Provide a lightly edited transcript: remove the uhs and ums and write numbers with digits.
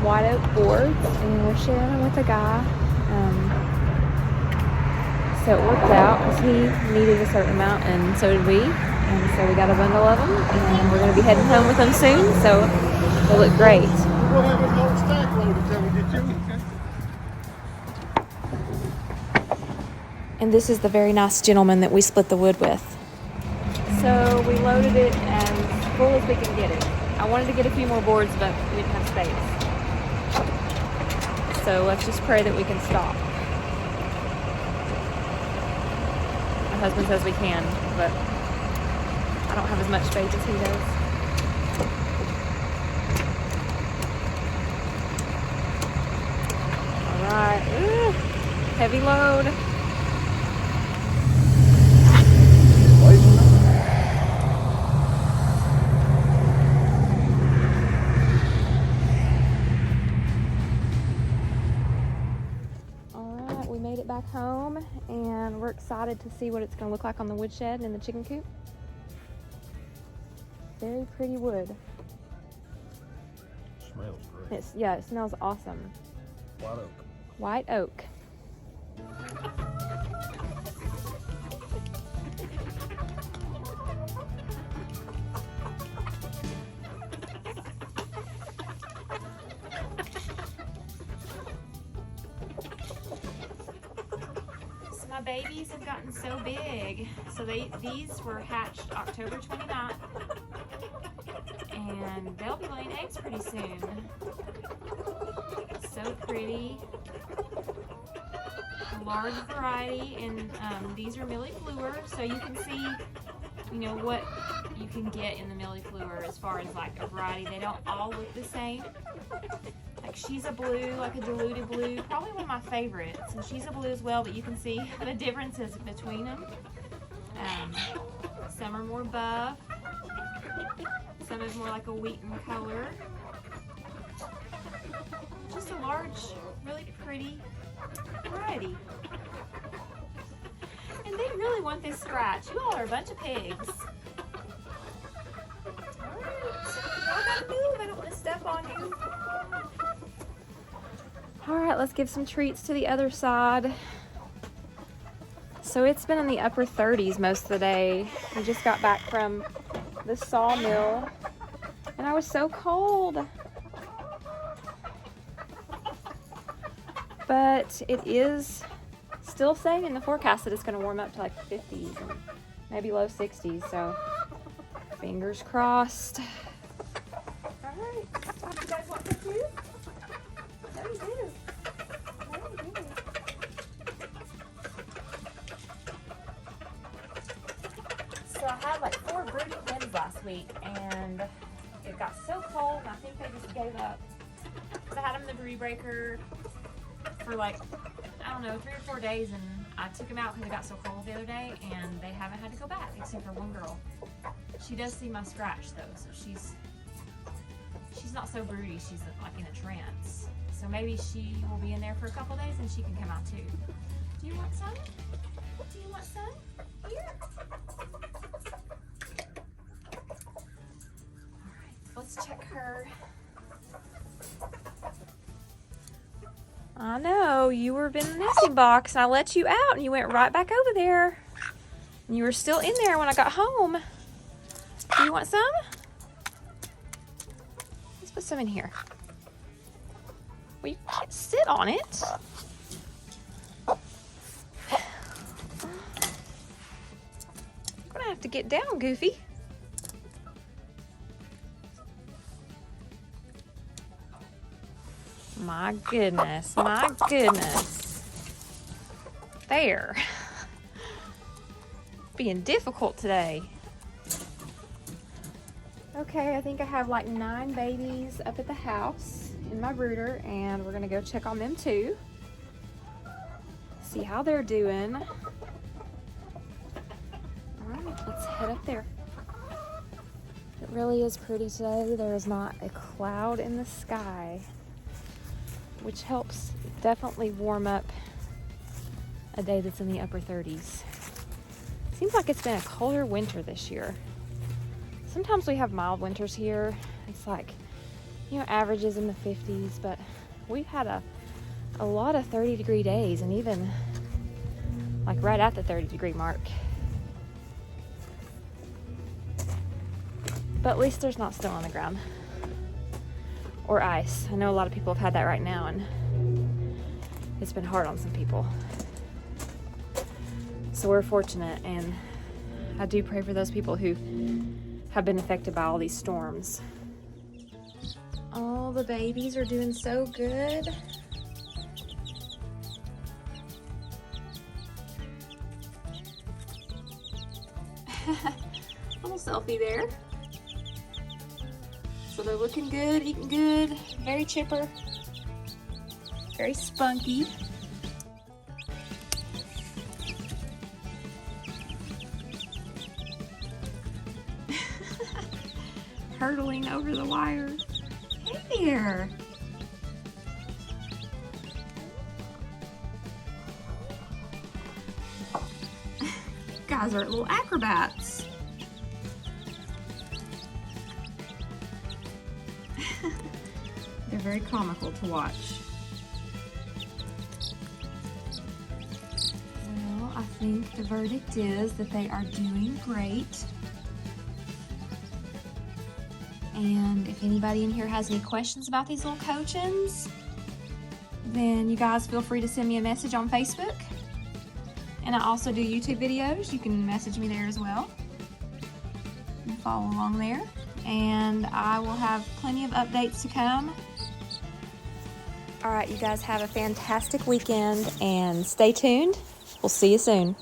some white oak boards, and we're sharing them with a guy. So it worked out because he needed a certain amount, and so did we. And so we got a bundle of them, and we're going to be heading home with them soon. So they look great. We'll have a whole stack loaded till we get you. And this is the very nice gentleman that we split the wood with. So we loaded it as full as we can get it. I wanted to get a few more boards, but we didn't have space. So let's just pray that we can stop. My husband says we can, but I don't have as much faith as he does. All right, heavy load. Back home, and we're excited to see what it's going to look like on the woodshed and in the chicken coop. Very pretty wood. Smells great. It smells awesome. White oak. White oak. Babies have gotten so big. So these were hatched October 29th, and they'll be laying eggs pretty soon. So pretty. Large variety, and these are Millie Fleur, so you can see, you know, what you can get in the Millie Fleur as far as like a variety. They don't all look the same. Like she's a blue, like a diluted blue, probably one of my favorites. And she's a blue as well, but you can see the differences between them. Some are more buff, some is more like a wheaten color. Just a large, really pretty variety. And they really want this scratch. You all are a bunch of pigs. Alright, y'all gotta move. I don't want to step on you. Alright, let's give some treats to the other side. So it's been in the upper 30s most of the day. We just got back from the sawmill, and I was so cold. But it is still saying in the forecast that it's going to warm up to like 50s and maybe low 60s, so fingers crossed. Alright, you guys want some food? No, you do. No, you do. So I had like 4 broody hens last week, and it got so cold, and I think they just gave up. Because I had them in the broody breaker for like, I don't know, 3 or 4 days, and I took them out because it got so cold the other day, and they haven't had to go back except for one girl. She does see my scratch though, so she's not so broody. She's like in a trance. So maybe she will be in there for a couple days and she can come out too. Do you want some? Do you want some? Here. Alright, let's check her. I know, you were in the nesting box and I let you out and you went right back over there. And you were still in there when I got home. Do you want some? Let's put some in here. Well, you can't sit on it. I'm gonna have to get down, Goofy. My goodness, my goodness. There. Being difficult today. Okay, I think I have like 9 babies up at the house in my brooder, and we're gonna go check on them too. See how they're doing. All right, let's head up there. It really is pretty today. There is not a cloud in the sky, which helps definitely warm up a day that's in the upper 30s. Seems like it's been a colder winter this year. Sometimes we have mild winters here. It's like you know, averages in the 50s, but we've had a lot of 30-degree days, and even like right at the 30-degree mark. But at least there's not snow on the ground or ice. I know a lot of people have had that right now, and it's been hard on some people. So we're fortunate, and I do pray for those people who have been affected by all these storms. All the babies are doing so good. Little selfie there. So they're looking good, eating good, very chipper, very spunky. Hurtling over the wire. Hey there. You guys are little acrobats. They're very comical to watch. Well, I think the verdict is that they are doing great. And if anybody in here has any questions about these little cochins, then you guys feel free to send me a message on Facebook. And I also do YouTube videos. You can message me there as well. You can follow along there. And I will have plenty of updates to come. All right, you guys have a fantastic weekend and stay tuned. We'll see you soon.